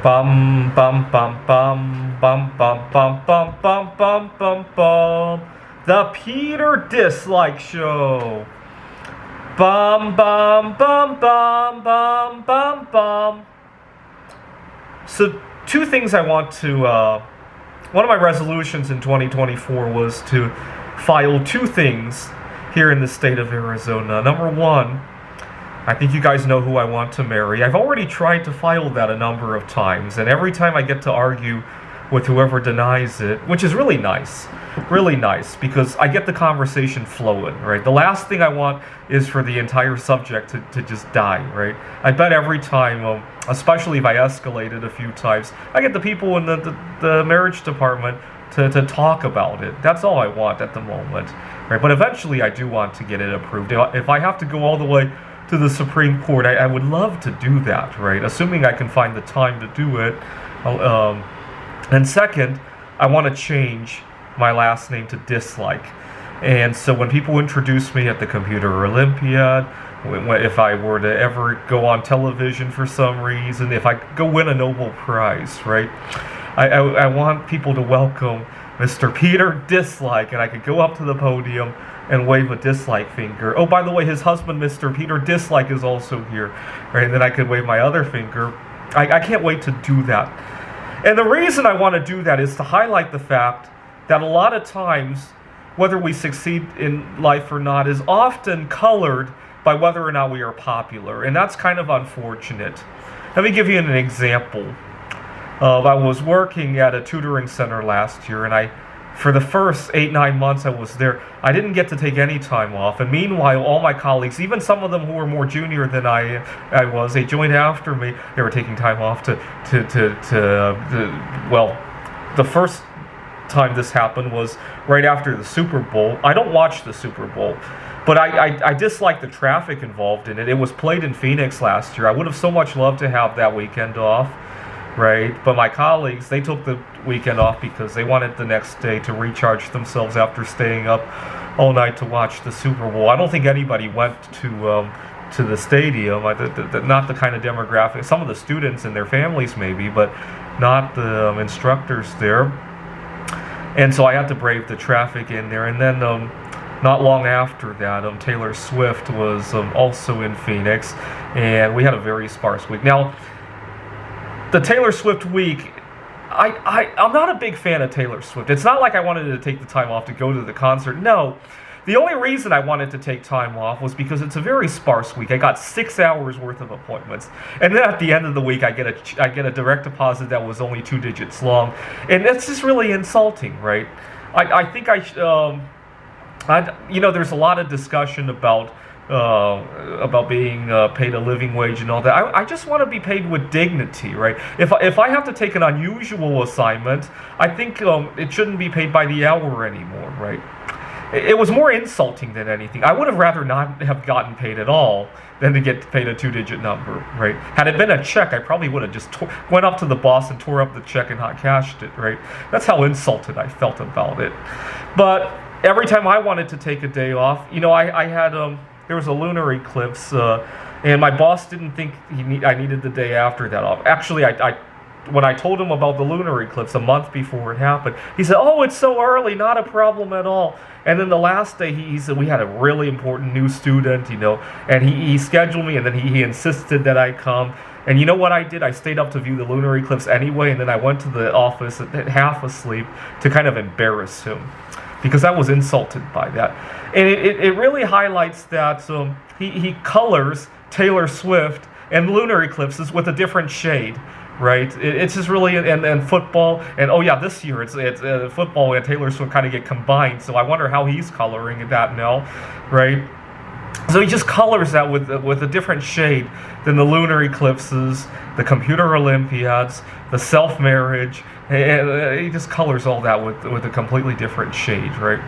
Bum bum bum bum bum bum bum bum bum bum bum bum. The Peter Dislike Show. Bum bum bum bum bum bum bum. So two things I want to. One of my resolutions in 2024 was to file two things here in the state of Arizona. Number one, I think you guys know who I want to marry. I've already tried to file that a number of times, and every time I get to argue with whoever denies it, which is really nice, because I get the conversation flowing, right? The last thing I want is for the entire subject to just die, right? I bet every time, especially if I escalate it a few times, I get the people in the marriage department to talk about it. That's all I want at the moment, right? But eventually I do want to get it approved. If I have to go all the way to the Supreme Court, I would love to do that, right? Assuming I can find the time to do it. And second, I want to change my last name to Dislike. And so when people introduce me at the Computer Olympiad, if I were to ever go on television for some reason, if I go win a Nobel Prize, right? I want people to welcome Mr. Peter Dislike, and I could go up to the podium and wave a dislike finger. Oh, by the way, his husband, Mr. Peter Dislike, is also here, right? And then I could wave my other finger. I can't wait to do that. And the reason I want to do that is to highlight the fact that a lot of times, whether we succeed in life or not, is often colored by whether or not we are popular. And that's kind of unfortunate. Let me give you an example. I was working at a tutoring center last year, and for the first 8-9 months I was there, I didn't get to take any time off. And meanwhile, all my colleagues, even some of them who were more junior than I was, they joined after me. They were taking time off well, the first time this happened was right after the Super Bowl. I don't watch the Super Bowl, but I dislike the traffic involved in it. It was played in Phoenix last year. I would have so much loved to have that weekend off. Right, but my colleagues, they took the weekend off because they wanted the next day to recharge themselves after staying up all night to watch the Super Bowl. I don't think anybody went to the stadium. Not the kind of demographic. Some of the students and their families maybe, but not the instructors there. And so I had to brave the traffic in there. And then not long after that, Taylor Swift was also in Phoenix, and we had a very sparse week. Now, the Taylor Swift week, I'm not a big fan of Taylor Swift. It's not like I wanted to take the time off to go to the concert. No. The only reason I wanted to take time off was because it's a very sparse week. I got 6 hours worth of appointments. And then at the end of the week, I get a direct deposit that was only 2 digits long. And that's just really insulting, right? I think there's a lot of discussion about being paid a living wage and all that. I just want to be paid with dignity, right? If I have to take an unusual assignment, I think it shouldn't be paid by the hour anymore, right? It was more insulting than anything. I would have rather not have gotten paid at all than to get paid a 2-digit number, right? Had it been a check, I probably would have just went up to the boss and tore up the check and hot cashed it, right? That's how insulted I felt about it. But every time I wanted to take a day off, I had there was a lunar eclipse, and my boss didn't think I needed the day after that off. Actually, when I told him about the lunar eclipse a month before it happened, he said, "Oh, it's so early, not a problem at all." And then the last day, he said we had a really important new student, and he scheduled me, and then he insisted that I come. And you know what I did? I stayed up to view the lunar eclipse anyway, and then I went to the office at half asleep to kind of embarrass him, because I was insulted by that. And it really highlights that he colors Taylor Swift and lunar eclipses with a different shade, right? It's just really, and football, and this year it's football and Taylor Swift kind of get combined, so I wonder how he's coloring that now, right? So he just colors that with a different shade than the lunar eclipses, the Computer Olympiads, the self-marriage. He just colors all that with a completely different shade, right?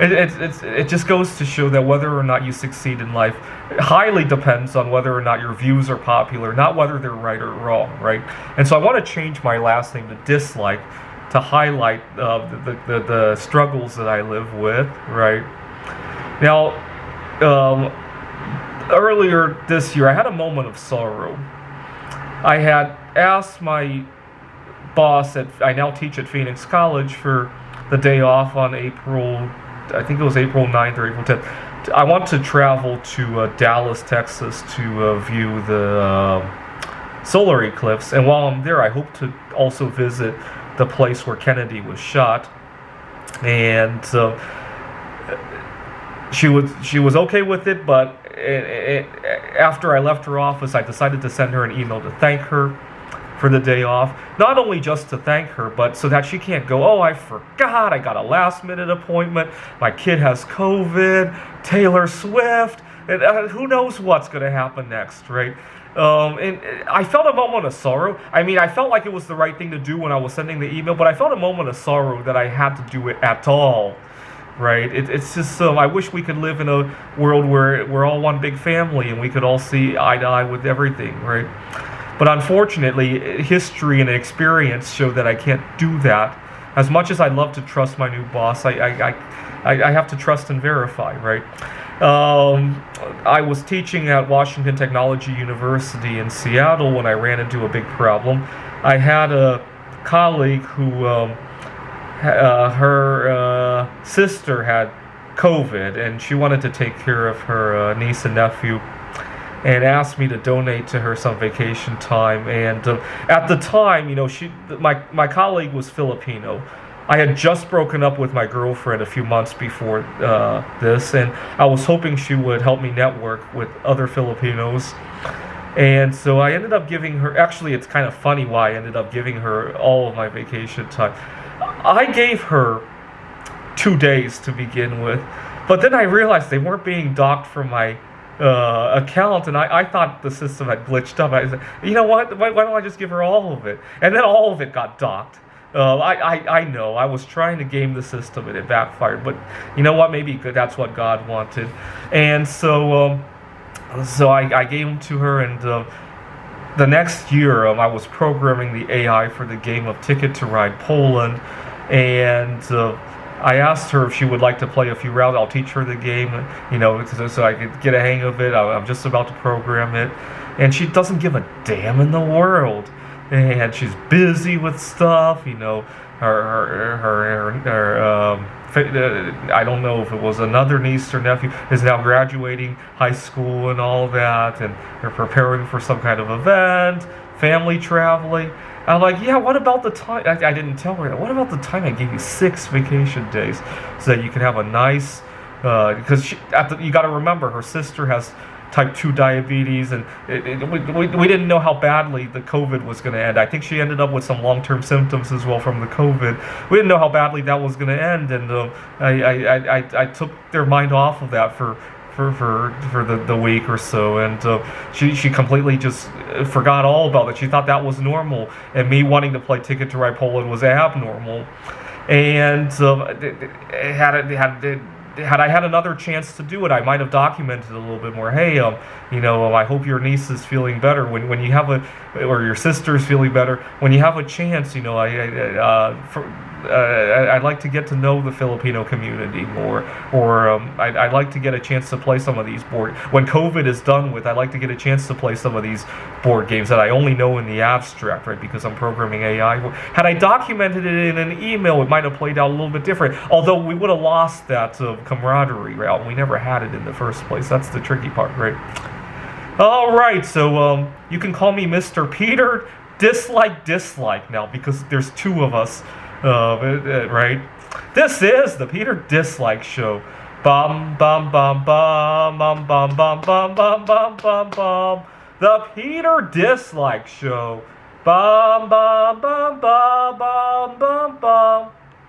It just goes to show that whether or not you succeed in life highly depends on whether or not your views are popular, not whether they're right or wrong, right? And so I want to change my last name to Dislike to highlight the struggles that I live with, right? Now, earlier this year, I had a moment of sorrow. I had asked my boss I now teach at Phoenix College for the day off on I think it was April 9th or April 10th. I want to travel to Dallas, Texas to view the solar eclipse. And while I'm there, I hope to also visit the place where Kennedy was shot. And she was okay with it, but after I left her office, I decided to send her an email to thank her for the day off. Not only just to thank her, but so that she can't go, oh, I forgot, I got a last-minute appointment, my kid has COVID, Taylor Swift, and who knows what's going to happen next, right? And I felt a moment of sorrow. I mean, I felt like it was the right thing to do when I was sending the email, but I felt a moment of sorrow that I had to do it at all. Right? It's just I wish we could live in a world where we're all one big family and we could all see eye to eye with everything, right? But unfortunately, history and experience show that I can't do that. As much as I'd love to trust my new boss, I have to trust and verify, right? I was teaching at Washington Technology University in Seattle when I ran into a big problem. I had a colleague who her sister had COVID, and she wanted to take care of her niece and nephew, and asked me to donate to her some vacation time. And at the time, you know, my colleague was Filipino. I had just broken up with my girlfriend a few months before this, and I was hoping she would help me network with other Filipinos. And so I ended up giving her, actually it's kind of funny why I ended up giving her all of my vacation time. I gave her 2 days to begin with, but then I realized they weren't being docked from my account, and I thought the system had glitched up. I said, you know what, why don't I just give her all of it? And then all of it got docked. I know, I was trying to game the system and it backfired, but you know what, maybe that's what God wanted. And so I gave them to her, and the next year I was programming the AI for the game of Ticket to Ride Poland, and I asked her if she would like to play a few rounds. I'll teach her the game, you know, so I could get a hang of it. I'm just about to program it, and she doesn't give a damn in the world, and she's busy with stuff, you know. I don't know if it was another niece or nephew is now graduating high school and all that, and they're preparing for some kind of event, family traveling. I'm like, yeah, what about the time? I didn't tell her that. What about the time I gave you 6 vacation days so that you can have a nice, because you got to remember, her sister has type 2 diabetes, and we didn't know how badly the COVID was going to end. I think she ended up with some long-term symptoms as well from the COVID. We didn't know how badly that was going to end, and I took their mind off of that for the week or so, and she completely just forgot all about it. She thought that was normal, and me wanting to play Ticket to Ride Poland was abnormal. And had I had another chance to do it, I might have documented a little bit more. Hey, you know, I hope your niece is feeling better. When you have or your sister's feeling better. When you have a chance, you know, I'd like to get to know the Filipino community more, or I'd like to get a chance to play some of these board. When COVID is done with, I'd like to get a chance to play some of these board games that I only know in the abstract, right? Because I'm programming AI. Had I documented it in an email, it might have played out a little bit different. Although we would have lost that camaraderie, right? We never had it in the first place. That's the tricky part, right? All right, so you can call me Mr. Peter Dislike now, because there's 2 of us. Right? This is the Peter Dislike Show. Bum bum bum bum bum bum bum bum bum bum bum bum. The Peter Dislike Show. Bum bum bum bum bum bum bum.